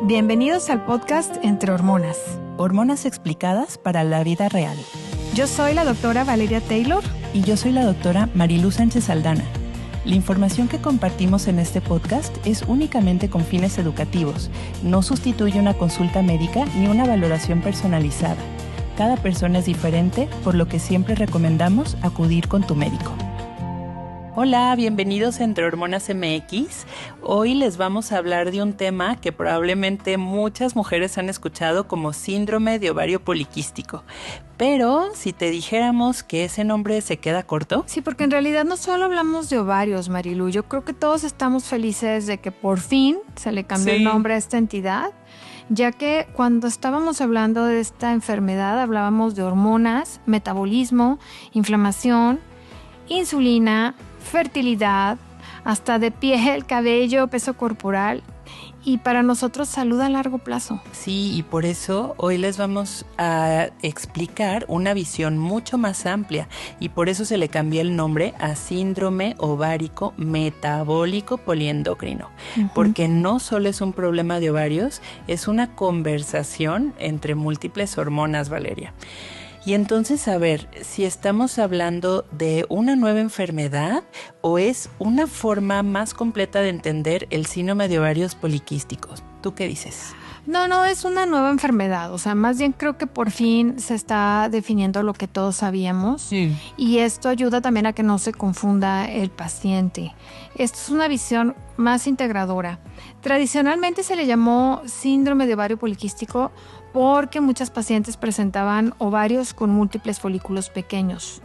Bienvenidos al podcast Entre Hormonas. Hormonas explicadas para la vida real. Yo soy la doctora Valeria Taylor. Y yo soy la doctora Marilú Sánchez Aldana. La información que compartimos en este podcast es únicamente con fines educativos. No sustituye una consulta médica ni una valoración personalizada. Cada persona es diferente, por lo que siempre recomendamos acudir con tu médico. Hola, bienvenidos a Entre Hormonas MX. Hoy les vamos a hablar de un tema que probablemente muchas mujeres han escuchado como síndrome de ovario poliquístico. Pero si te dijéramos que ese nombre se queda corto. Sí, porque en realidad no solo hablamos de ovarios, Marilu. Yo creo que todos estamos felices de que por fin se le cambió el nombre a esta entidad, ya que cuando estábamos hablando de esta enfermedad hablábamos de hormonas, metabolismo, inflamación, insulina, fertilidad, hasta de piel, cabello, peso corporal y para nosotros salud a largo plazo. Sí, y por eso hoy les vamos a explicar una visión mucho más amplia y por eso se le cambió el nombre a síndrome ovárico metabólico poliendocrino, porque no solo es un problema de ovarios, es una conversación entre múltiples hormonas, Valeria. Y entonces, a ver, si estamos hablando de una nueva enfermedad o es una forma más completa de entender el síndrome de ovarios poliquísticos. ¿Tú qué dices? No, es una nueva enfermedad. O sea, más bien creo que por fin se está definiendo lo que todos sabíamos. Sí. Y esto ayuda también a que no se confunda el paciente. Esto es una visión más integradora. Tradicionalmente se le llamó síndrome de ovario poliquístico porque muchas pacientes presentaban ovarios con múltiples folículos pequeños.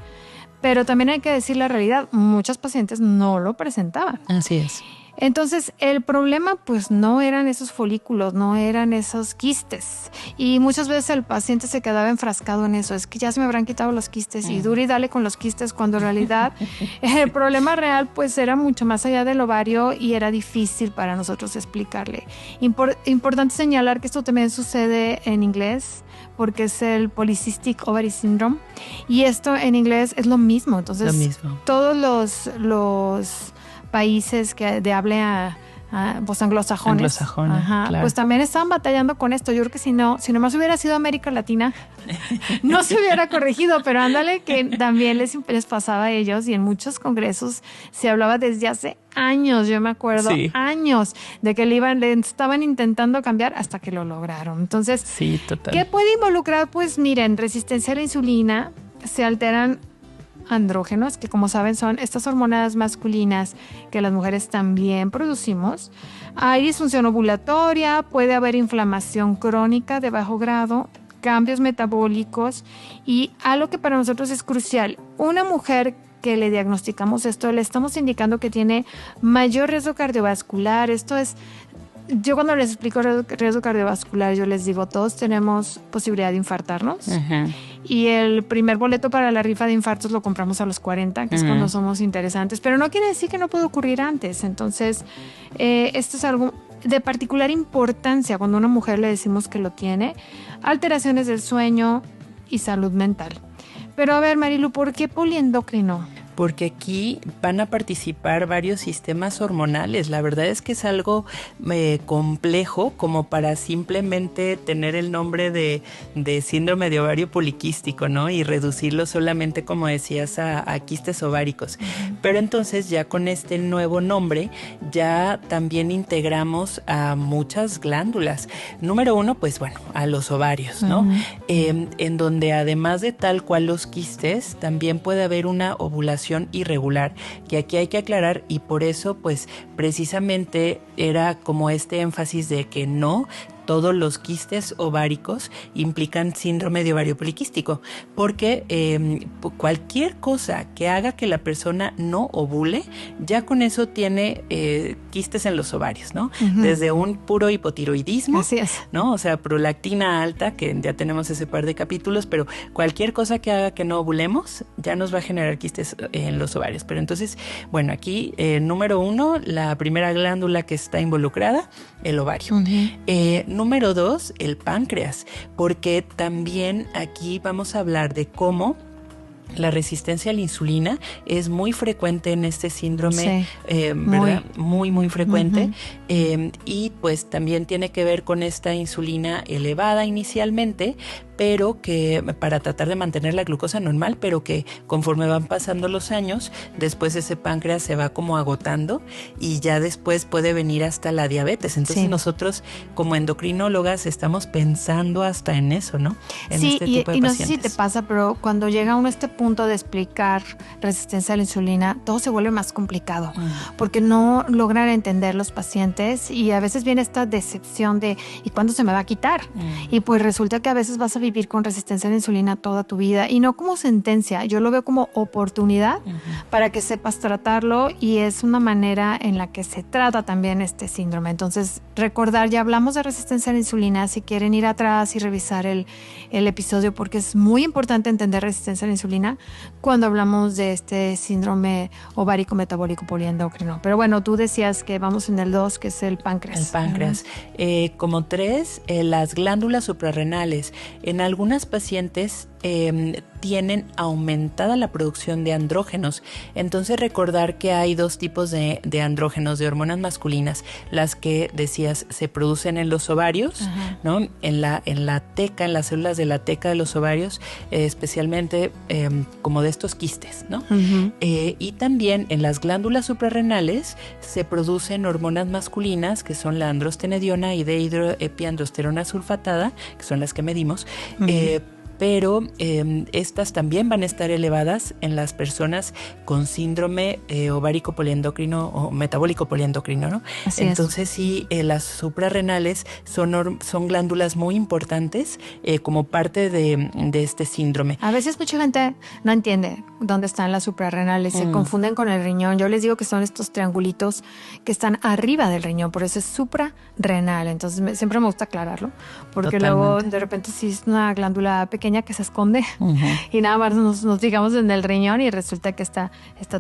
Pero también hay que decir la realidad, muchas pacientes no lo presentaban. Así es. Entonces, el problema pues no eran esos folículos, no eran esos quistes. Y muchas veces el paciente se quedaba enfrascado en eso. Es que ya se me habrán quitado los quistes y dure y dale con los quistes, cuando en realidad el problema real pues era mucho más allá del ovario y era difícil para nosotros explicarle. Importante señalar que esto también sucede en inglés, porque es el Polycystic Ovary Syndrome. Y esto en inglés es lo mismo. Entonces, todos los países que de habla pues anglosajones, claro, pues también estaban batallando con esto. Yo creo que si nomás hubiera sido América Latina, no se hubiera corregido, pero ándale que también les pasaba a ellos y en muchos congresos se hablaba desde hace años, yo me acuerdo, años, de que le estaban intentando cambiar hasta que lo lograron. Entonces, sí, total. ¿Qué puede involucrar? Pues miren, resistencia a la insulina, se alteran andrógenos, que como saben son estas hormonas masculinas que las mujeres también producimos. Hay disfunción ovulatoria, puede haber inflamación crónica de bajo grado, cambios metabólicos y algo que para nosotros es crucial, una mujer que le diagnosticamos esto, le estamos indicando que tiene mayor riesgo cardiovascular. Esto es, yo cuando les explico riesgo cardiovascular, yo les digo, todos tenemos posibilidad de infartarnos. Y el primer boleto para la rifa de infartos lo compramos a los 40, que es cuando somos interesantes. Pero no quiere decir que no puede ocurrir antes. Entonces, esto es algo de particular importancia cuando a una mujer le decimos que lo tiene. Alteraciones del sueño y salud mental. Pero a ver, Marilu, ¿por qué poliendocrino? Porque aquí van a participar varios sistemas hormonales. La verdad es que es algo complejo como para simplemente tener el nombre de síndrome de ovario poliquístico, ¿no? Y reducirlo solamente, como decías, a quistes ováricos. Pero entonces ya con este nuevo nombre ya también integramos a muchas glándulas. Número uno, pues bueno, a los ovarios, ¿no? En donde además de tal cual los quistes, también puede haber una ovulación irregular, que aquí hay que aclarar y por eso pues precisamente era como este énfasis de que no todos los quistes ováricos implican síndrome de ovario poliquístico, porque cualquier cosa que haga que la persona no ovule, ya con eso tiene quistes en los ovarios, ¿no? Desde un puro hipotiroidismo, así es, ¿no? O sea, prolactina alta, que ya tenemos ese par de capítulos, pero cualquier cosa que haga que no ovulemos, ya nos va a generar quistes en los ovarios. Pero entonces, bueno, aquí número uno, la primera glándula que está involucrada, el ovario. Número 2, el páncreas, porque también aquí vamos a hablar de cómo La resistencia a la insulina es muy frecuente en este síndrome, ¿verdad? Muy frecuente. Y pues también tiene que ver con esta insulina elevada inicialmente, pero que para tratar de mantener la glucosa normal, pero que conforme van pasando los años, después ese páncreas se va como agotando y ya después puede venir hasta la diabetes. Entonces nosotros como endocrinólogas estamos pensando hasta en eso, ¿no? En este tipo de y no pacientes. sé si te pasa, pero cuando llega uno a este punto de explicar resistencia a la insulina, todo se vuelve más complicado, porque no logran entender los pacientes y a veces viene esta decepción de ¿y cuándo se me va a quitar? Y pues resulta que a veces vas a vivir con resistencia a la insulina toda tu vida y no como sentencia, yo lo veo como oportunidad para que sepas tratarlo y es una manera en la que se trata también este síndrome. Entonces recordar, ya hablamos de resistencia a la insulina, si quieren ir atrás y revisar el episodio porque es muy importante entender resistencia a la insulina cuando hablamos de este síndrome ovárico metabólico poliendocrino. Pero bueno, tú decías que vamos en el 2, que es el páncreas. El páncreas. Como 3, las glándulas suprarrenales. En algunas pacientes tienen aumentada la producción de andrógenos. Entonces recordar que hay 2 tipos de andrógenos, de hormonas masculinas, las que decías se producen en los ovarios, ¿no? En la teca, en las células de la teca de los ovarios, especialmente como de estos quistes, ¿no? Y también en las glándulas suprarrenales se producen hormonas masculinas que son la androstenediona y dehidroepiandrosterona sulfatada, que son las que medimos, pero estas también van a estar elevadas en las personas con síndrome ovárico poliendocrino o metabólico poliendocrino, ¿no? Entonces sí, las suprarrenales son glándulas muy importantes como parte de este síndrome. A veces mucha gente no entiende dónde están las suprarrenales, se confunden con el riñón. Yo les digo que son estos triangulitos que están arriba del riñón, por eso es suprarrenal. Entonces siempre me gusta aclararlo, porque luego de repente sí es una glándula pequeña que se esconde y nada más nos fijamos en el riñón y resulta que está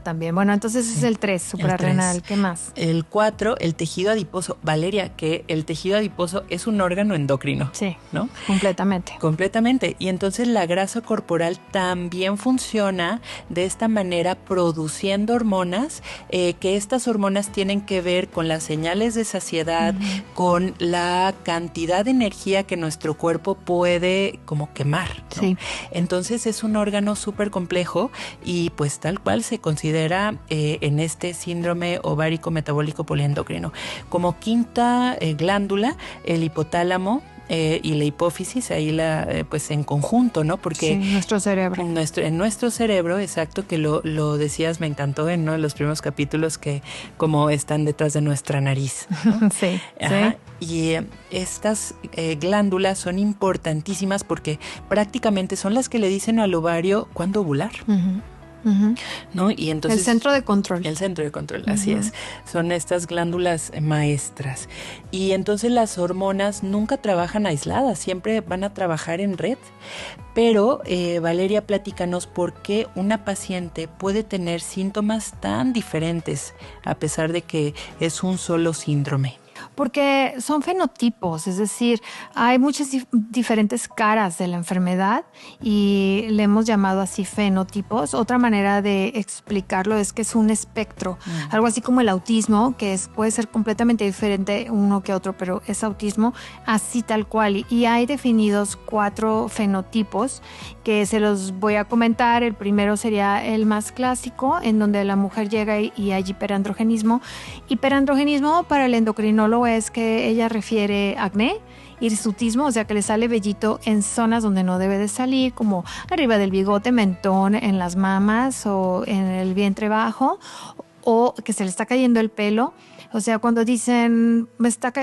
también. Bueno, entonces ese es el 3, suprarrenal. ¿Qué más? El 4, el tejido adiposo. Valeria, que el tejido adiposo es un órgano endocrino. Sí, ¿no? Completamente. Completamente. Y entonces la grasa corporal también funciona de esta manera produciendo hormonas, que estas hormonas tienen que ver con las señales de saciedad, con la cantidad de energía que nuestro cuerpo puede como quemar, ¿no? Sí. Entonces es un órgano súper complejo y pues tal cual se considera en este síndrome ovárico metabólico poliendocrino. Como quinta glándula, el hipotálamo, y la hipófisis, ahí pues en conjunto, ¿no? Porque nuestro cerebro. En nuestro cerebro, exacto, que lo decías, me encantó en uno de los primeros capítulos, que como están detrás de nuestra nariz, ¿no? Sí. Y estas glándulas son importantísimas porque prácticamente son las que le dicen al ovario cuándo ovular. ¿No? Y entonces, el centro de control. El centro de control, así es. Son estas glándulas maestras. Y entonces las hormonas nunca trabajan aisladas, siempre van a trabajar en red. Pero, Valeria, platícanos por qué una paciente puede tener síntomas tan diferentes a pesar de que es un solo síndrome. Porque son fenotipos, es decir, hay muchas diferentes caras de la enfermedad y le hemos llamado así fenotipos. Otra manera de explicarlo es que es un espectro, algo así como el autismo, que puede ser completamente diferente uno que otro, pero es autismo así tal cual. Y hay definidos 4 fenotipos que se los voy a comentar. El primero sería el más clásico, en donde la mujer llega y hay hiperandrogenismo. Hiperandrogenismo para el endocrinólogo es que ella refiere acné, hirsutismo, o sea que le sale vellito en zonas donde no debe de salir, como arriba del bigote, mentón, en las mamas o en el vientre bajo, o que se le está cayendo el pelo. O sea, cuando dicen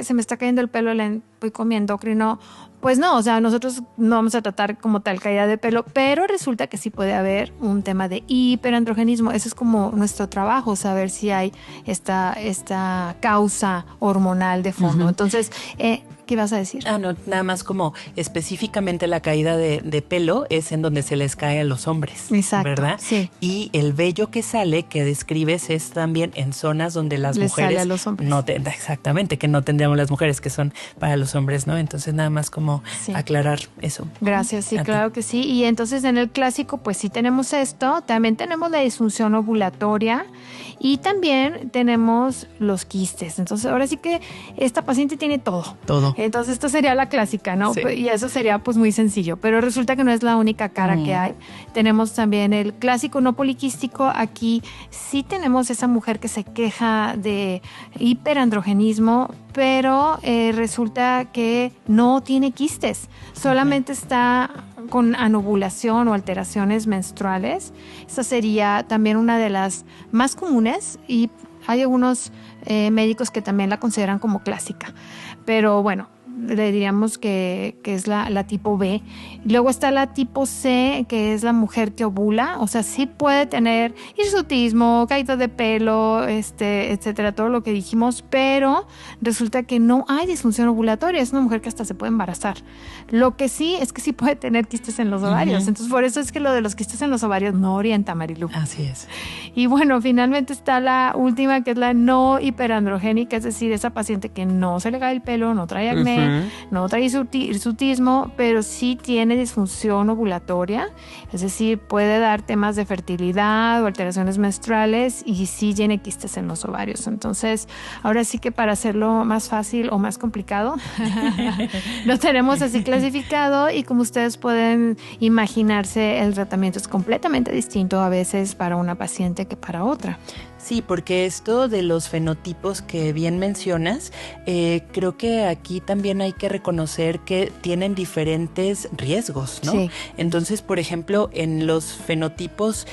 se me está cayendo el pelo, voy con mi endocrino, pues no, o sea, nosotros no vamos a tratar como tal caída de pelo, pero resulta que sí puede haber un tema de hiperandrogenismo. Eso es como nuestro trabajo, saber si hay esta causa hormonal de fondo. Entonces, ¿qué vas a decir? No, nada más como específicamente la caída de pelo es en donde se les cae a los hombres. Exacto, ¿verdad? Sí. Y el vello que sale, que describes, es también en zonas donde las mujeres sale a los hombres. Exactamente, que no tendríamos las mujeres, que son para los los hombres, ¿no? Entonces nada más como aclarar eso. Gracias, sí, claro que sí. Y entonces en el clásico pues sí tenemos esto, también tenemos la disfunción ovulatoria y también tenemos los quistes. Entonces ahora sí que esta paciente tiene todo. Todo. Entonces esta sería la clásica, ¿no? Sí. Y eso sería pues muy sencillo, pero resulta que no es la única cara que hay. Tenemos también el clásico no poliquístico. Aquí sí tenemos esa mujer que se queja de hiperandrogenismo, pero resulta que no tiene quistes, solamente está con anovulación o alteraciones menstruales. Esa sería también una de las más comunes y hay algunos médicos que también la consideran como clásica, pero bueno, le diríamos que es la tipo B. Luego está la tipo C, que es la mujer que ovula, o sea, sí puede tener hirsutismo, caída de pelo, etcétera, todo lo que dijimos, pero resulta que no hay disfunción ovulatoria, es una mujer que hasta se puede embarazar. Lo que sí es que sí puede tener quistes en los ovarios, entonces por eso es que lo de los quistes en los ovarios no orienta, Marilu. Así es. Y bueno, finalmente está la última, que es la no hiperandrogénica, es decir, esa paciente que no se le cae el pelo, no trae acné, no trae hirsutismo, pero sí tiene disfunción ovulatoria, es decir, puede dar temas de fertilidad o alteraciones menstruales y sí tiene quistes en los ovarios. Entonces, ahora sí que para hacerlo más fácil o más complicado, lo tenemos así clasificado y como ustedes pueden imaginarse, el tratamiento es completamente distinto a veces para una paciente que para otra. Sí, porque esto de los fenotipos que bien mencionas, creo que aquí también hay que reconocer que tienen diferentes riesgos, ¿no? Sí. Entonces, por ejemplo, en los fenotipos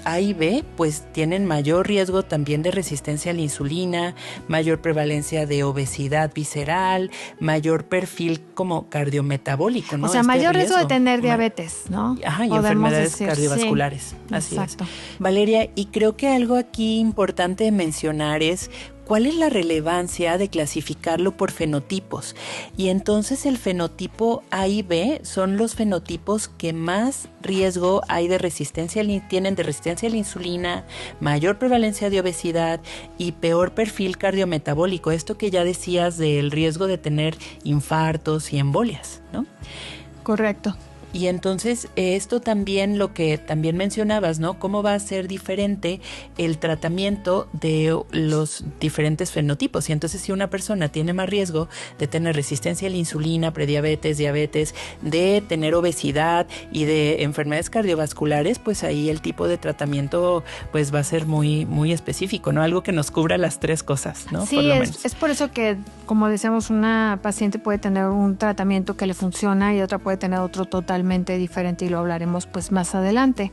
A y B, pues tienen mayor riesgo también de resistencia a la insulina, mayor prevalencia de obesidad visceral, mayor perfil como cardiometabólico, ¿no? O sea, mayor riesgo de tener diabetes, ¿no? Ajá, y enfermedades cardiovasculares. Sí, así exacto. Es. Valeria, y creo que algo aquí importante mencionar es cuál es la relevancia de clasificarlo por fenotipos. Y entonces el fenotipo A y B son los fenotipos que más riesgo hay de resistencia, tienen de resistencia a la insulina, mayor prevalencia de obesidad y peor perfil cardiometabólico. Esto que ya decías del riesgo de tener infartos y embolias, ¿no? Correcto. Y entonces esto también, lo que también mencionabas, ¿no? ¿Cómo va a ser diferente el tratamiento de los diferentes fenotipos? Y entonces si una persona tiene más riesgo de tener resistencia a la insulina, prediabetes, diabetes, de tener obesidad y de enfermedades cardiovasculares, pues ahí el tipo de tratamiento pues va a ser muy, muy específico, ¿no? Algo que nos cubra las tres cosas, ¿no? Sí, es por eso que, como decíamos, una paciente puede tener un tratamiento que le funciona y otra puede tener otro totalmente diferente y lo hablaremos pues más adelante.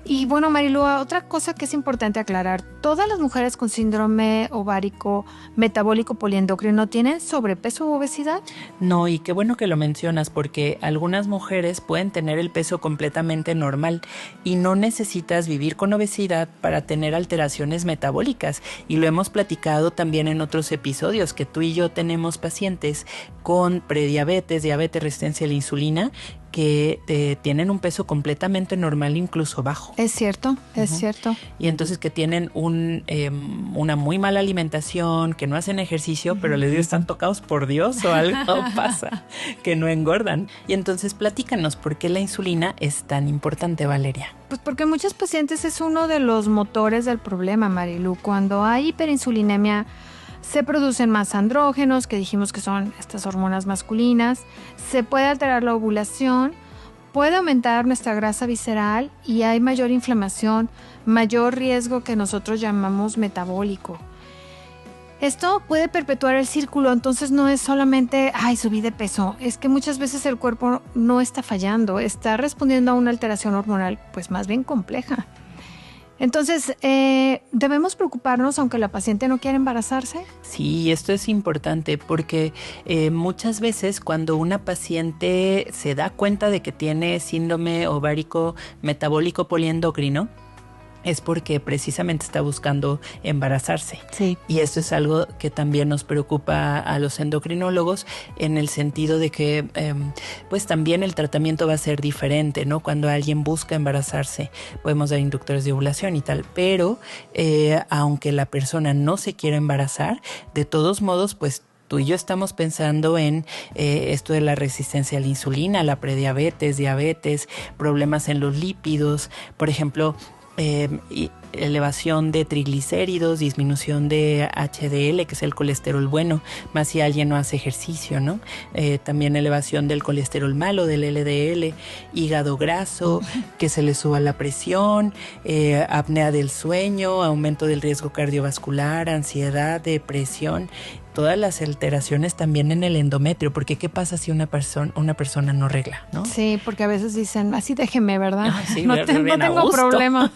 Y bueno, Marilu, otra cosa que es importante aclarar, ¿todas las mujeres con síndrome ovárico metabólico poliendocrino tienen sobrepeso u obesidad? No, y qué bueno que lo mencionas, porque algunas mujeres pueden tener el peso completamente normal y no necesitas vivir con obesidad para tener alteraciones metabólicas. Y lo hemos platicado también en otros episodios, que tú y yo tenemos pacientes con prediabetes, diabetes, resistencia a la insulina, que tienen un peso completamente normal, incluso bajo. Es cierto, es cierto. Y entonces que tienen una muy mala alimentación, que no hacen ejercicio, pero les digo, están tocados por Dios o algo pasa, que no engordan. Y entonces platícanos, ¿por qué la insulina es tan importante, Valeria? Pues porque en muchos pacientes es uno de los motores del problema, Marilu. Cuando hay hiperinsulinemia, se producen más andrógenos, que dijimos que son estas hormonas masculinas, se puede alterar la ovulación, puede aumentar nuestra grasa visceral y hay mayor inflamación, mayor riesgo que nosotros llamamos metabólico. Esto puede perpetuar el círculo, entonces no es solamente, subí de peso, es que muchas veces el cuerpo no está fallando, está respondiendo a una alteración hormonal pues más bien compleja. Entonces, ¿debemos preocuparnos aunque la paciente no quiera embarazarse? Sí, esto es importante porque muchas veces cuando una paciente se da cuenta de que tiene síndrome ovárico metabólico poliendocrino, es porque precisamente está buscando embarazarse. Sí. Y esto es algo que también nos preocupa a los endocrinólogos en el sentido de que pues también el tratamiento va a ser diferente, ¿no? Cuando alguien busca embarazarse, podemos dar inductores de ovulación y tal, pero aunque la persona no se quiera embarazar, de todos modos, pues tú y yo estamos pensando en esto de la resistencia a la insulina, la prediabetes, diabetes, problemas en los lípidos, por ejemplo, elevación de triglicéridos, disminución de HDL, que es el colesterol bueno, más si alguien no hace ejercicio, ¿no? También elevación del colesterol malo, del LDL, hígado graso, que se le suba la presión, apnea del sueño, aumento del riesgo cardiovascular, ansiedad, depresión, todas las alteraciones también en el endometrio, porque ¿qué pasa si una persona no regla, ¿no? Sí, porque a veces dicen, así déjeme, ¿verdad? Ay, sí, no tengo problema.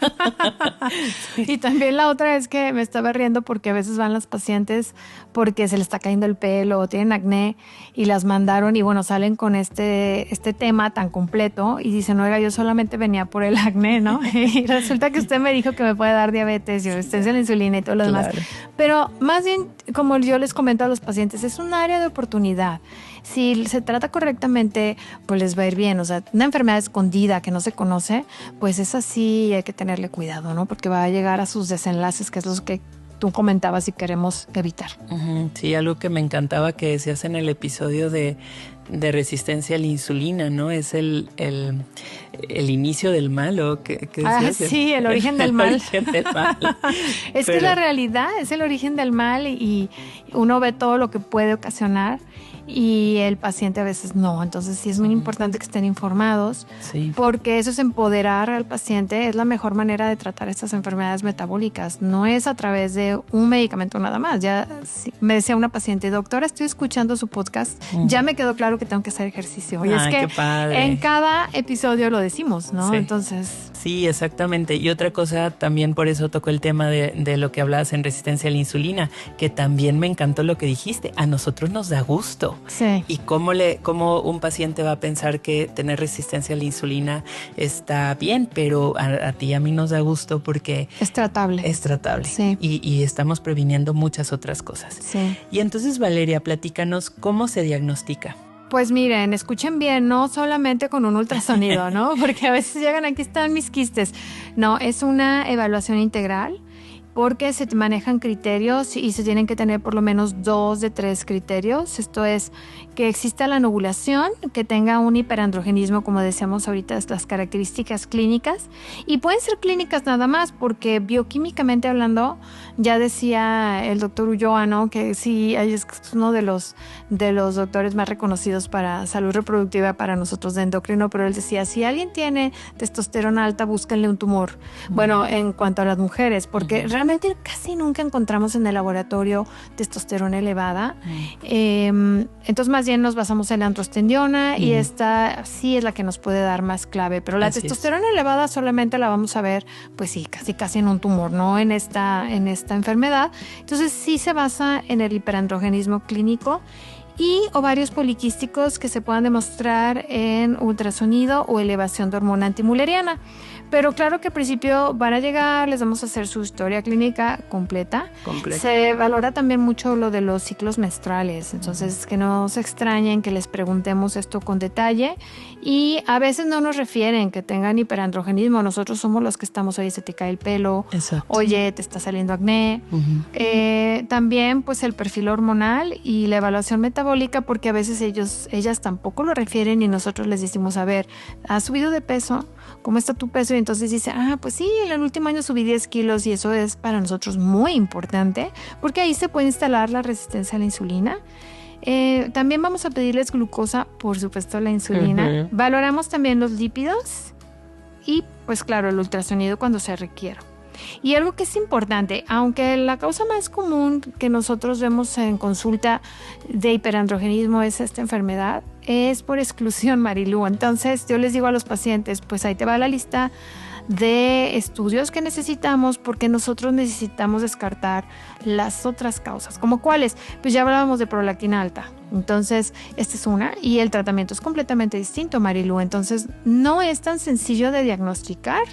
Sí. Y también la otra es que me estaba riendo porque a veces van las pacientes porque se les está cayendo el pelo o tienen acné y las mandaron y bueno, salen con este tema tan completo y dicen, oiga, yo solamente venía por el acné, ¿no? Y resulta que usted me dijo que me puede dar diabetes y resistencia a la insulina y todo lo demás. Pero más bien, como yo les comento a los pacientes, es un área de oportunidad. Si se trata correctamente, pues les va a ir bien. O sea, una enfermedad escondida que no se conoce, pues es así y hay que tenerle cuidado, ¿no? Porque va a llegar a sus desenlaces, que es lo que tú comentabas y queremos evitar. Sí, algo que me encantaba que decías en el episodio de resistencia a la insulina, ¿no? Es el inicio del mal, ¿o qué sí, el origen del mal. El origen del mal. Que la realidad es el origen del mal y uno ve todo lo que puede ocasionar y el paciente a veces no. Entonces sí es muy importante que estén informados, sí, porque eso es empoderar al paciente. Es la mejor manera de tratar estas enfermedades metabólicas. No es a través de un medicamento nada más. Ya me decía una paciente, doctora, estoy escuchando su podcast, ya me quedó claro que tengo que hacer ejercicio. Y es que en cada episodio lo decimos, ¿no? Sí. Entonces... Sí, exactamente. Y otra cosa, también por eso tocó el tema de lo que hablabas en resistencia a la insulina, que también me encantó lo que dijiste. A nosotros nos da gusto. Sí. ¿Y cómo un paciente va a pensar que tener resistencia a la insulina está bien? Pero a ti y a mí nos da gusto porque... Es tratable. Es tratable. Sí. Y estamos previniendo muchas otras cosas. Sí. Y entonces, Valeria, platícanos cómo se diagnostica. Pues miren, escuchen bien, no solamente con un ultrasonido, ¿no? Porque a veces llegan, aquí están mis quistes. No, es una evaluación integral porque se manejan criterios y se tienen que tener por lo menos 2 de 3 criterios. Esto es que exista la anovulación, que tenga un hiperandrogenismo, como decíamos ahorita, las características clínicas. Y pueden ser clínicas nada más, porque bioquímicamente hablando, ya decía el doctor Ulloa, ¿no? Que sí, es uno de los doctores más reconocidos para salud reproductiva para nosotros de endocrino, pero él decía, si alguien tiene testosterona alta, búsquenle un tumor. Bueno, en cuanto a las mujeres, porque realmente casi nunca encontramos en el laboratorio testosterona elevada. Entonces, más bien nos basamos en la androstendiona y esta sí es la que nos puede dar más clave. Pero la testosterona elevada solamente la vamos a ver, pues sí, casi en un tumor, no en esta enfermedad. Entonces, sí se basa en el hiperandrogenismo clínico y ovarios poliquísticos que se puedan demostrar en ultrasonido o elevación de hormona antimuleriana. Pero claro que al principio van a llegar, les vamos a hacer su historia clínica completa. Se valora también mucho lo de los ciclos menstruales, entonces que no se extrañen que les preguntemos esto con detalle y a veces no nos refieren que tengan hiperandrogenismo, nosotros somos los que estamos, oye, se te cae el pelo, exacto, oye, te está saliendo acné. También pues el perfil hormonal y la evaluación metabólica, porque a veces ellas tampoco lo refieren y nosotros les decimos, a ver, ¿has subido de peso? ¿Cómo está tu peso? Y entonces dice, pues sí, en el último año subí 10 kilos y eso es para nosotros muy importante porque ahí se puede instalar la resistencia a la insulina. También vamos a pedirles glucosa, por supuesto la insulina. Valoramos también los lípidos y pues claro, el ultrasonido cuando se requiera. Y algo que es importante, aunque la causa más común que nosotros vemos en consulta de hiperandrogenismo es esta enfermedad, es por exclusión, Marilu. Entonces yo les digo a los pacientes, pues ahí te va la lista de estudios que necesitamos porque nosotros necesitamos descartar las otras causas. ¿Como cuáles? Pues ya hablábamos de prolactina alta. Entonces, esta es una y el tratamiento es completamente distinto, Marilu. Entonces, no es tan sencillo de diagnosticar.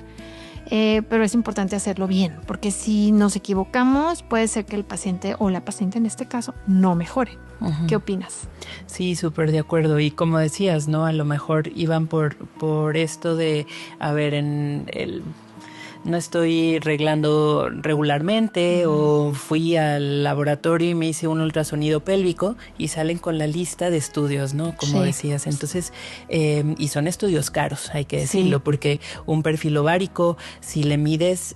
Pero es importante hacerlo bien, porque si nos equivocamos puede ser que el paciente o la paciente en este caso no mejore. ¿Qué opinas? Sí, súper de acuerdo. Y como decías, ¿no? A lo mejor iban por esto de, a ver, en el no estoy reglando regularmente o fui al laboratorio y me hice un ultrasonido pélvico y salen con la lista de estudios, ¿no? Como decías. Entonces, y son estudios caros, hay que decirlo, porque un perfil ovárico, si le mides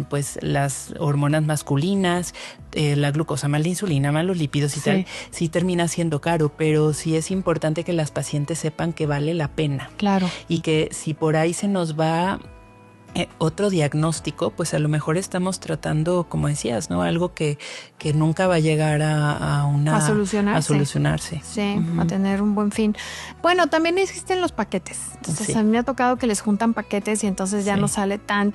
pues las hormonas masculinas, la glucosa más la insulina más los lípidos y tal, sí termina siendo caro, pero sí es importante que las pacientes sepan que vale la pena. Claro. Y que si por ahí se nos va otro diagnóstico, pues a lo mejor estamos tratando, como decías, ¿no? Algo que nunca va a llegar a solucionarse. Sí, a tener un buen fin. Bueno, también existen los paquetes. Entonces a mí me ha tocado que les juntan paquetes y entonces ya no sale tan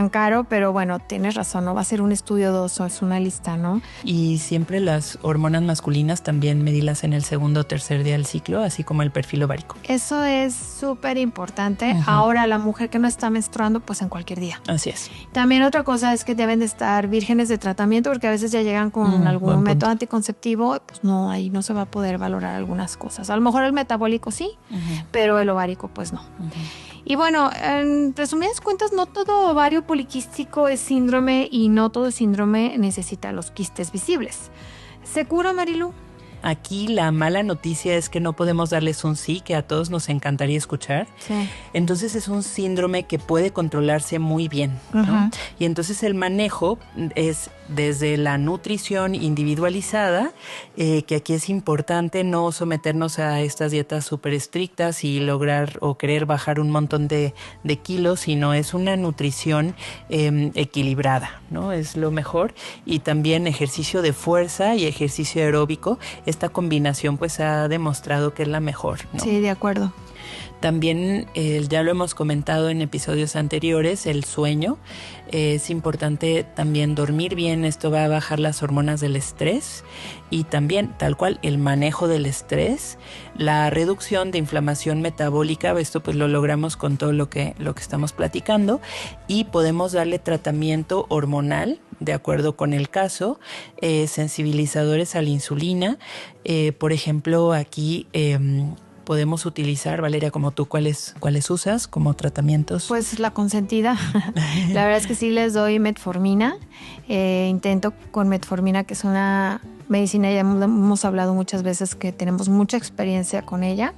caro, pero bueno, tienes razón, no va a ser un estudio 2 o es una lista, ¿no? Y siempre las hormonas masculinas también medirlas en el segundo o tercer día del ciclo, así como el perfil ovárico. Eso es súper importante. Ahora, la mujer que no está menstruando, pues en cualquier día. Así es. También otra cosa es que deben de estar vírgenes de tratamiento, porque a veces ya llegan con algún método anticonceptivo, pues no, ahí no se va a poder valorar algunas cosas. A lo mejor el metabólico sí, pero el ovárico pues no. Y bueno, en resumidas cuentas, no todo ovario poliquístico es síndrome y no todo síndrome necesita los quistes visibles. ¿Se cura, Marilu? Aquí la mala noticia es que no podemos darles un sí, que a todos nos encantaría escuchar. Sí. Entonces es un síndrome que puede controlarse muy bien, ¿no? Y entonces el manejo es desde la nutrición individualizada, que aquí es importante no someternos a estas dietas súper estrictas y lograr o querer bajar un montón de kilos, sino es una nutrición equilibrada, ¿no? Es lo mejor. Y también ejercicio de fuerza y ejercicio aeróbico. Esta combinación pues ha demostrado que es la mejor, ¿no? Sí, de acuerdo. También, ya lo hemos comentado en episodios anteriores, el sueño. Es importante también dormir bien, esto va a bajar las hormonas del estrés y también, tal cual, el manejo del estrés, la reducción de inflamación metabólica, esto pues lo logramos con todo lo que estamos platicando y podemos darle tratamiento hormonal de acuerdo con el caso, sensibilizadores a la insulina, por ejemplo, aquí podemos utilizar, Valeria, como tú, ¿cuáles usas como tratamientos? Pues la consentida. La verdad es que sí les doy metformina. Intento con metformina, que es una medicina, ya hemos hablado muchas veces que tenemos mucha experiencia con ella.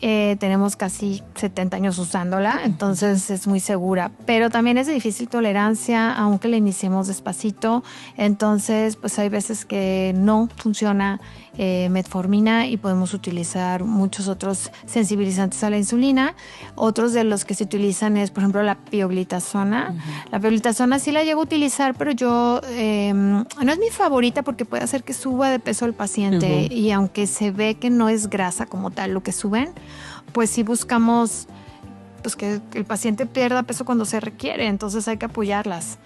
Tenemos casi 70 años usándola, entonces es muy segura, pero también es de difícil tolerancia, aunque la iniciemos despacito, entonces pues hay veces que no funciona metformina y podemos utilizar muchos otros sensibilizantes a la insulina. Otros de los que se utilizan es, por ejemplo, la pioglitazona. La pioglitazona sí la llego a utilizar, pero yo no es mi favorita porque puede hacer que suba de peso el paciente y aunque se ve que no es grasa como tal lo que suben, pues sí buscamos pues que el paciente pierda peso cuando se requiere, entonces hay que apoyarlas.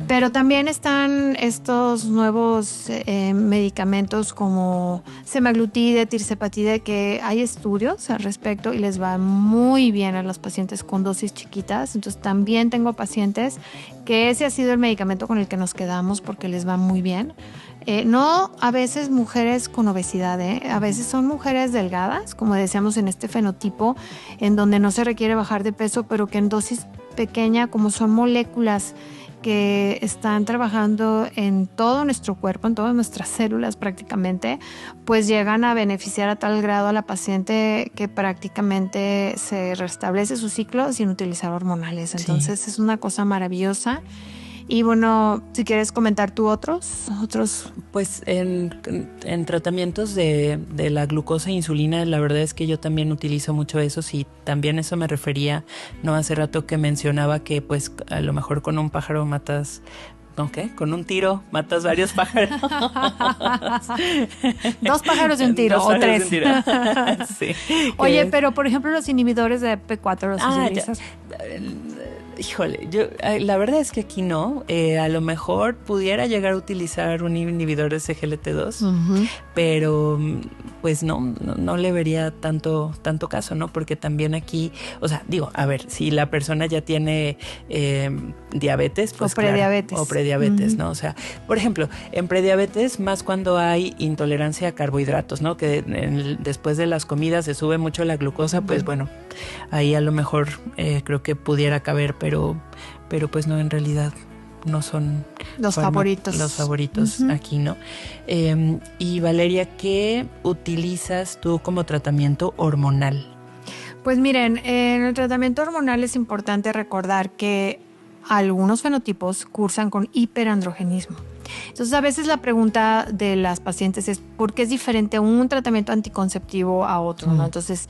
Pero también están estos nuevos medicamentos como semaglutide, tirzepatide, que hay estudios al respecto y les va muy bien a los pacientes con dosis chiquitas. Entonces también tengo pacientes que ese ha sido el medicamento con el que nos quedamos porque les va muy bien. No a veces mujeres con obesidad, a veces son mujeres delgadas, como decíamos en este fenotipo, en donde no se requiere bajar de peso, pero que en dosis pequeña, como son moléculas que están trabajando en todo nuestro cuerpo, en todas nuestras células prácticamente, pues llegan a beneficiar a tal grado a la paciente que prácticamente se restablece su ciclo sin utilizar hormonales. Entonces es una cosa maravillosa. Y bueno, si quieres comentar tú otros. Pues en tratamientos de la glucosa e insulina, la verdad es que yo también utilizo mucho eso. Y también eso me refería, no hace rato que mencionaba que pues a lo mejor con un pájaro matas... ¿No qué? Con un tiro matas varios pájaros. 2 pájaros de un tiro o 3. Sí. Oye, pero por ejemplo los inhibidores de P4 los utilizas. Híjole, yo la verdad es que aquí no. A lo mejor pudiera llegar a utilizar un inhibidor de SGLT2, pero pues no le vería tanto caso, ¿no? Porque también aquí, o sea, digo, a ver, si la persona ya tiene diabetes, pues o prediabetes. Claro, o prediabetes, ¿no? O sea, por ejemplo, en prediabetes, más cuando hay intolerancia a carbohidratos, ¿no? Que después de las comidas se sube mucho la glucosa, pues bueno, ahí a lo mejor creo que pudiera caber, pero pues no, en realidad no son los favoritos. Los favoritos aquí, ¿no? Y Valeria, ¿qué utilizas tú como tratamiento hormonal? Pues miren, en el tratamiento hormonal es importante recordar que algunos fenotipos cursan con hiperandrogenismo. Entonces, a veces la pregunta de las pacientes es ¿por qué es diferente un tratamiento anticonceptivo a otro, ¿no? Entonces,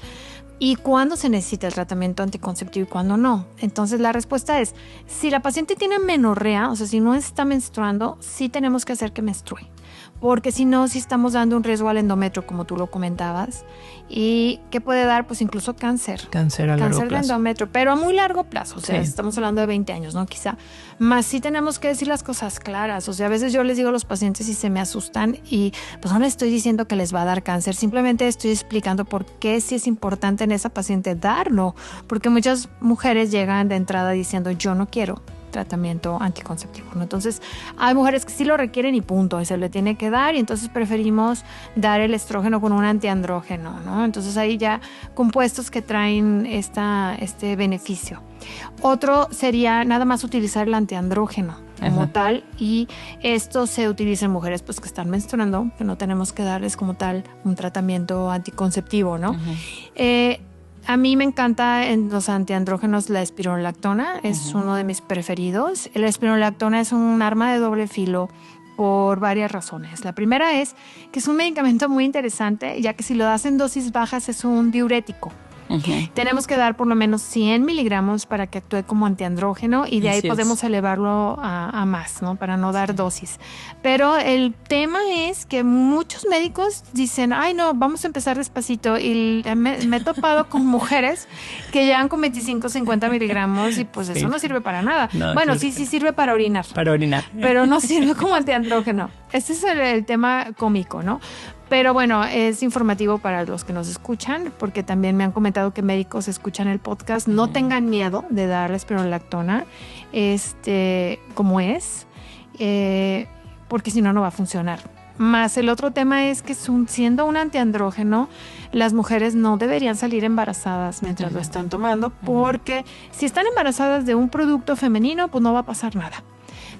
¿y cuándo se necesita el tratamiento anticonceptivo y cuándo no? Entonces, la respuesta es, si la paciente tiene menorrea, o sea, si no está menstruando, sí tenemos que hacer que menstrue. Porque si no, sí estamos dando un riesgo al endometrio, como tú lo comentabas, y que puede dar, pues, incluso cáncer. Cáncer a largo plazo. Cáncer de endometrio, pero a muy largo plazo, o sea, sí, estamos hablando de 20 años, ¿no? Quizá. Más sí tenemos que decir las cosas claras, o sea, a veces yo les digo a los pacientes y se me asustan y pues no les estoy diciendo que les va a dar cáncer, simplemente estoy explicando por qué sí es importante en esa paciente darlo, porque muchas mujeres llegan de entrada diciendo yo no quiero tratamiento anticonceptivo, ¿no? Entonces hay mujeres que sí lo requieren y punto, y se le tiene que dar, y entonces preferimos dar el estrógeno con un antiandrógeno, ¿no? Entonces hay ya compuestos que traen este beneficio. Otro sería nada más utilizar el antiandrógeno como tal, y esto se utiliza en mujeres pues que están menstruando, que no tenemos que darles como tal un tratamiento anticonceptivo, ¿no? A mí me encanta en los antiandrógenos la espironolactona, es uno de mis preferidos. La espironolactona es un arma de doble filo por varias razones. La primera es que es un medicamento muy interesante, ya que si lo das en dosis bajas es un diurético. Tenemos que dar por lo menos 100 miligramos para que actúe como antiandrógeno, y de ahí podemos elevarlo a más, ¿no? Para no dar dosis. Pero el tema es que muchos médicos dicen, ay no, vamos a empezar despacito, y me he topado con mujeres que llegan con 25, 50 miligramos y pues eso no sirve para nada. No, bueno, sí sirve para orinar. Para orinar. Pero no sirve como antiandrógeno. Ese es el tema cómico, ¿no? Pero bueno, es informativo para los que nos escuchan, porque también me han comentado que médicos escuchan el podcast. No tengan miedo de dar la espironolactona, como es, porque si no, no va a funcionar. Más el otro tema es que siendo un antiandrógeno, las mujeres no deberían salir embarazadas mientras lo están tomando, porque si están embarazadas de un producto femenino, pues no va a pasar nada.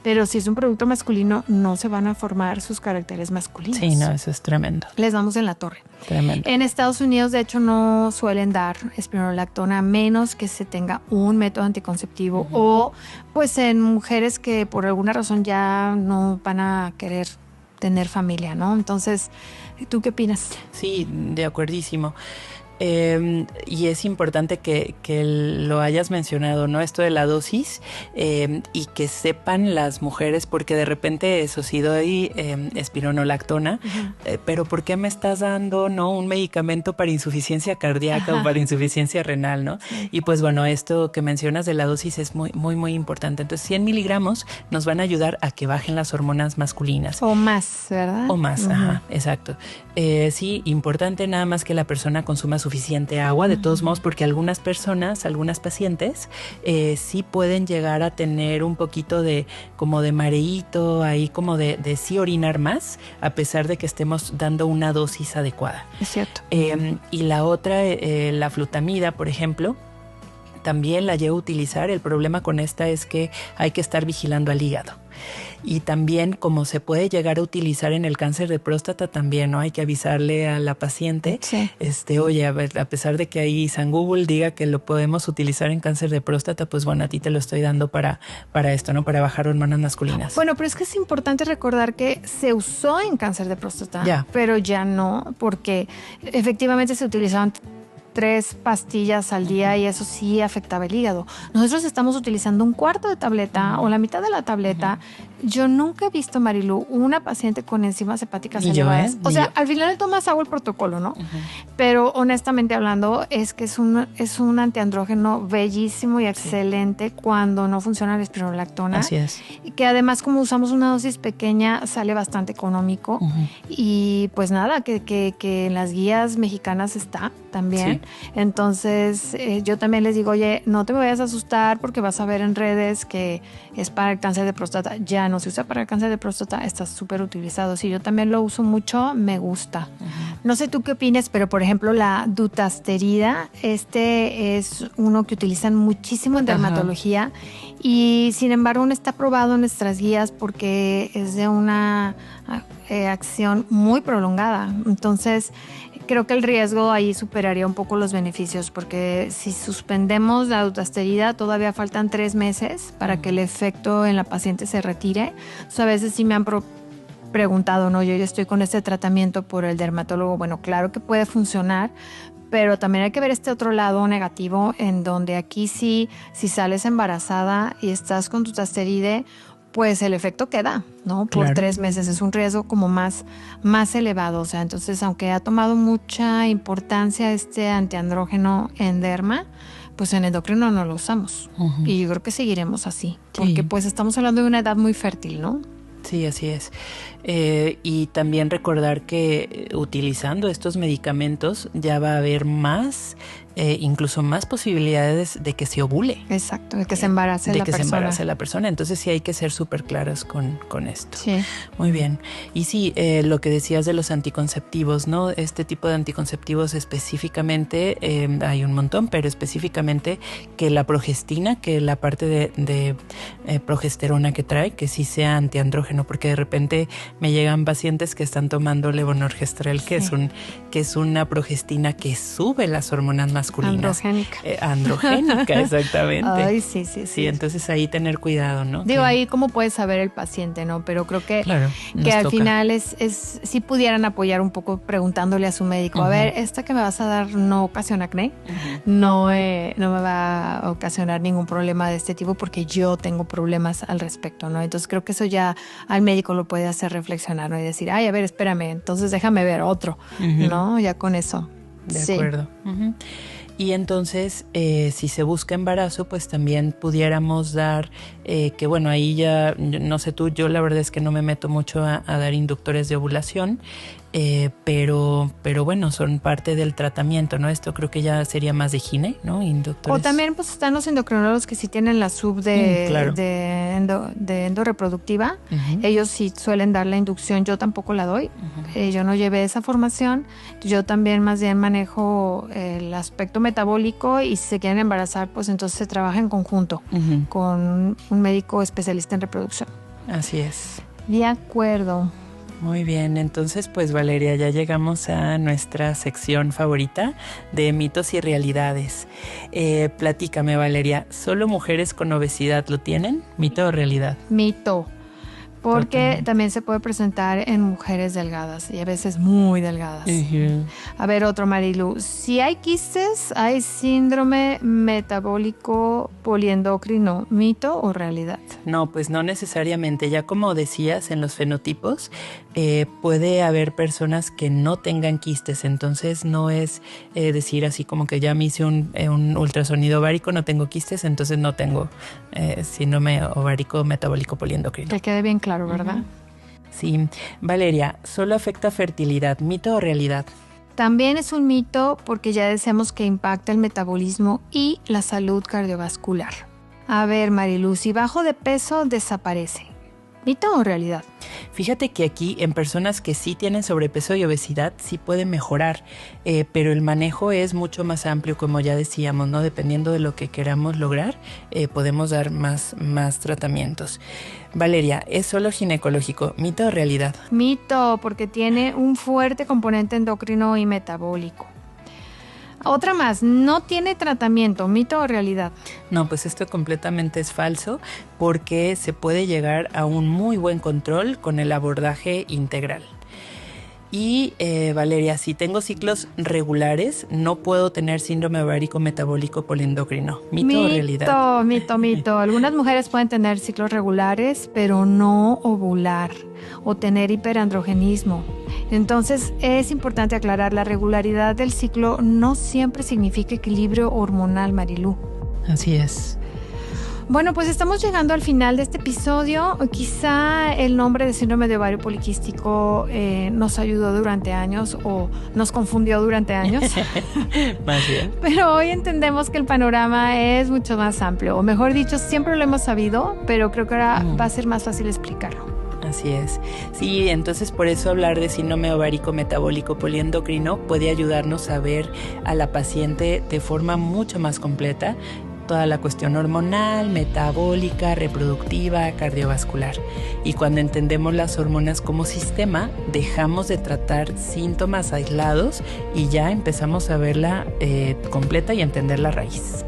Pero si es un producto masculino, no se van a formar sus caracteres masculinos. Sí, no, eso es tremendo. Les damos en la torre. Tremendo. En Estados Unidos, de hecho, no suelen dar espironolactona a menos que se tenga un método anticonceptivo o pues en mujeres que por alguna razón ya no van a querer tener familia, ¿no? Entonces, ¿tú qué opinas? Sí, de acuerdísimo. Y es importante que lo hayas mencionado, ¿no? Esto de la dosis, y que sepan las mujeres, porque de repente eso sí doy espironolactona, pero ¿por qué me estás dando, no, un medicamento para insuficiencia cardíaca o para insuficiencia renal, ¿no? Y pues bueno, esto que mencionas de la dosis es muy, muy, muy importante. Entonces 100 miligramos nos van a ayudar a que bajen las hormonas masculinas. O más, ¿verdad? O más, exacto. Sí, importante nada más que la persona consuma suficiente agua, de todos modos, porque algunas personas, algunas pacientes, sí pueden llegar a tener un poquito de como de mareíto, ahí como de sí orinar más, a pesar de que estemos dando una dosis adecuada. Es cierto. Y la otra, la flutamida, por ejemplo, también la llevo a utilizar. El problema con esta es que hay que estar vigilando al hígado. Y también, como se puede llegar a utilizar en el cáncer de próstata, también, ¿no? Hay que avisarle a la paciente, oye, a pesar de que ahí San Google diga que lo podemos utilizar en cáncer de próstata, pues bueno, a ti te lo estoy dando para esto, ¿no? Para bajar hormonas masculinas. Bueno, pero es que es importante recordar que se usó en cáncer de próstata, pero ya no, porque efectivamente se utilizaban 3 pastillas al día y eso sí afectaba el hígado. Nosotros estamos utilizando un cuarto de tableta o la mitad de la tableta. Yo nunca he visto, Marilu, una paciente con enzimas hepáticas elevadas. O sea, al final tomas agua el protocolo, ¿no? Pero honestamente hablando, es que es un antiandrógeno bellísimo y excelente cuando no funciona la espironolactona. Así es. Y que además, como usamos una dosis pequeña, sale bastante económico. Y pues nada, que en las guías mexicanas está también. Sí. Entonces, yo también les digo, oye, no te vayas a asustar porque vas a ver en redes que es para el cáncer de próstata. Ya no se usa para el cáncer de próstata, está súper utilizado. Sí, yo también lo uso mucho, me gusta. No sé tú qué opinas, pero por ejemplo, la dutasterida, es uno que utilizan muchísimo en dermatología y sin embargo no está aprobado en nuestras guías porque es de una acción muy prolongada. Entonces, creo que el riesgo ahí superaría un poco los beneficios, porque si suspendemos la dutasterida todavía faltan 3 meses para que el efecto en la paciente se retire. Entonces, a veces sí me han preguntado, ¿no? Yo ya estoy con este tratamiento por el dermatólogo. Bueno, claro que puede funcionar, pero también hay que ver este otro lado negativo, en donde aquí sí, si sales embarazada y estás con dutasteride, pues el efecto queda, ¿no? Por Claro. 3 meses. Es un riesgo como más elevado. O sea, entonces, aunque ha tomado mucha importancia este antiandrógeno en derma, pues en endocrino no lo usamos. Uh-huh. Y yo creo que seguiremos así, porque pues estamos hablando de una edad muy fértil, ¿no? Sí, así es. Y también recordar que utilizando estos medicamentos ya va a haber más, incluso más posibilidades de que se ovule. Exacto, de que se embarace la persona. De que se embarace la persona. Entonces sí hay que ser súper claras con esto. Sí. Muy bien. Y sí, lo que decías de los anticonceptivos, ¿no? Este tipo de anticonceptivos específicamente, hay un montón, pero específicamente que la progestina, que la parte de progesterona que trae, que sí sea antiandrógeno, porque de repente me llegan pacientes que están tomando levonorgestrel, que es una progestina que sube las hormonas masculinas. Androgénica. Androgénica, exactamente. Ay, sí. Sí, entonces ahí tener cuidado, ¿no? Digo, ahí cómo puede saber el paciente, ¿no? Pero creo que, claro, que al final es si pudieran apoyar un poco preguntándole a su médico, a ver, esta que me vas a dar no ocasiona acné, no me va a ocasionar ningún problema de este tipo porque yo tengo problemas al respecto, ¿no? Entonces creo que eso ya al médico lo puede hacer reflexionar, ¿no? Y decir, ay, a ver, espérame, entonces déjame ver otro, ¿no? Ya con eso. De acuerdo. Y entonces, si se busca embarazo, pues también pudiéramos dar, que bueno, ahí ya, no sé tú, yo la verdad es que no me meto mucho a dar inductores de ovulación, pero bueno, son parte del tratamiento, ¿no? Esto creo que ya sería más de gine, ¿no? Inductores. O también pues están los endocrinólogos que sí tienen la sub de endoreproductiva. Ellos sí suelen dar la inducción, yo tampoco la doy. Yo no llevé esa formación. Yo también más bien manejo el aspecto metabólico, y si se quieren embarazar, pues entonces se trabaja en conjunto con un médico especialista en reproducción. Así es. De acuerdo. Muy bien, entonces pues Valeria, ya llegamos a nuestra sección favorita de mitos y realidades. Platícame, Valeria, ¿solo mujeres con obesidad lo tienen? ¿Mito o realidad? Mito, porque también se puede presentar en mujeres delgadas y a veces muy delgadas. A ver, otro, Marilu. Si hay quistes, hay síndrome metabólico poliendocrino, ¿mito o realidad? No, pues no necesariamente. Ya como decías, en los fenotipos puede haber personas que no tengan quistes, entonces no es decir así como que ya me hice un ultrasonido ovárico, no tengo quistes, entonces no tengo síndrome ovárico metabólico poliendocrino. Que quede bien claro, ¿verdad? Sí. Valeria, ¿solo afecta fertilidad, mito o realidad? También es un mito porque ya decíamos que impacta el metabolismo y la salud cardiovascular. A ver, Marilu, si bajo de peso desaparece, ¿mito o realidad? Fíjate que aquí en personas que sí tienen sobrepeso y obesidad sí puede mejorar, pero el manejo es mucho más amplio, como ya decíamos, ¿no? Dependiendo de lo que queramos lograr, podemos dar más tratamientos. Valeria, ¿es solo ginecológico, mito o realidad? Mito, porque tiene un fuerte componente endocrino y metabólico. Otra más, no tiene tratamiento, ¿mito o realidad? No, pues esto completamente es falso, porque se puede llegar a un muy buen control con el abordaje integral. Y Valeria, si tengo ciclos regulares, no puedo tener síndrome ovárico metabólico poliendocrino. ¿Mito o realidad? Mito. Algunas mujeres pueden tener ciclos regulares, pero no ovular o tener hiperandrogenismo. Entonces es importante aclarar, la regularidad del ciclo no siempre significa equilibrio hormonal, Marilu. Así es. Bueno, pues estamos llegando al final de este episodio. Quizá el nombre de síndrome de ovario poliquístico nos ayudó durante años o nos confundió durante años. Más bien. Pero hoy entendemos que el panorama es mucho más amplio. O mejor dicho, siempre lo hemos sabido, pero creo que ahora va a ser más fácil explicarlo. Así es. Sí, entonces por eso hablar de síndrome ovárico metabólico poliendocrino puede ayudarnos a ver a la paciente de forma mucho más completa, toda la cuestión hormonal, metabólica, reproductiva, cardiovascular. Y cuando entendemos las hormonas como sistema, dejamos de tratar síntomas aislados y ya empezamos a verla completa y entender la raíz.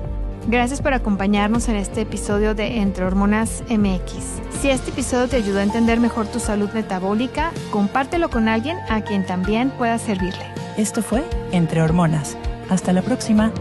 Gracias por acompañarnos en este episodio de Entre Hormonas MX. Si este episodio te ayudó a entender mejor tu salud metabólica, compártelo con alguien a quien también pueda servirle. Esto fue Entre Hormonas. Hasta la próxima.